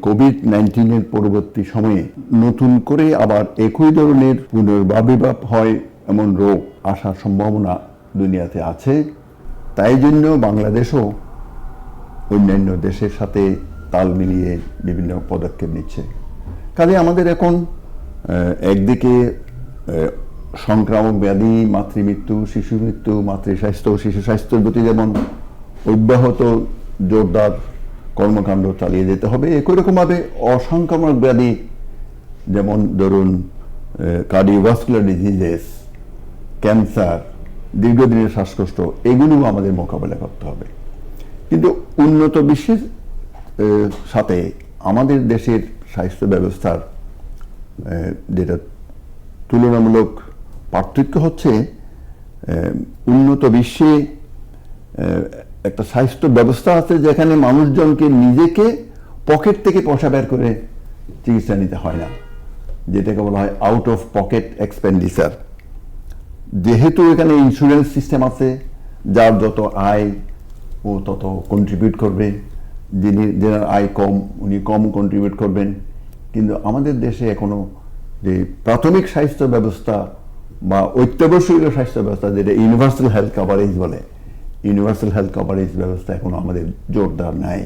COVID-19 পরবর্তী সময়ে নতুন করে আবার একই ধরনের পুনর্বাবির্ভাব হয় এমন রোগ আসার সম্ভাবনা দুনিয়াতে আছে। তাই জন্য বাংলাদেশও অন্যান্য দেশের সাথে তাল মিলিয়ে বিভিন্ন পদক্ষেপ নিচ্ছে। কাজে আমাদের এখন একদিকে সংক্রামক ব্যাধি, মাতৃমৃত্যু, শিশু মৃত্যু, মাতৃস্বাস্থ্য, শিশু স্বাস্থ্যের প্রতি যেমন অব্যাহত জোরদার কর্মকাণ্ড চালিয়ে যেতে হবে, একই রকমভাবে অসংক্রামক ব্যাধি যেমন ধরুন কার্ডিওভাস্কুলার ডিজিজেস, ক্যান্সার, দীর্ঘদিনের শ্বাসকষ্ট, এগুলোও আমাদের মোকাবেলা করতে হবে। কিন্তু উন্নত বিশ্বের সাথে আমাদের দেশের স্বাস্থ্য ব্যবস্থার যেটা তুলনামূলক পার্থক্য হচ্ছে, উন্নত বিশ্বে একটা স্বাস্থ্য ব্যবস্থা আছে যেখানে মানুষজনকে নিজেকে পকেট থেকে পয়সা বের করে চিকিৎসা নিতে হয় না, যেটাকে বলা হয় আউট অফ পকেট এক্সপেন্ডিচার। যেহেতু এখানে ইন্স্যুরেন্স সিস্টেম আছে, যার যত আয় ও তত কন্ট্রিবিউট করবে, যার আয় কম উনি কম কন্ট্রিবিউট করবেন। কিন্তু আমাদের দেশে এখনো যে প্রাথমিক স্বাস্থ্য ব্যবস্থা বা অত্যাবশ্যকীয় স্বাস্থ্য ব্যবস্থা, যেটা ইউনিভার্সাল হেলথ কভারেজ বলে, ইউনিভার্সাল হেলথ কভারেজ ব্যবস্থা এখনো আমাদের জোরদার নাই।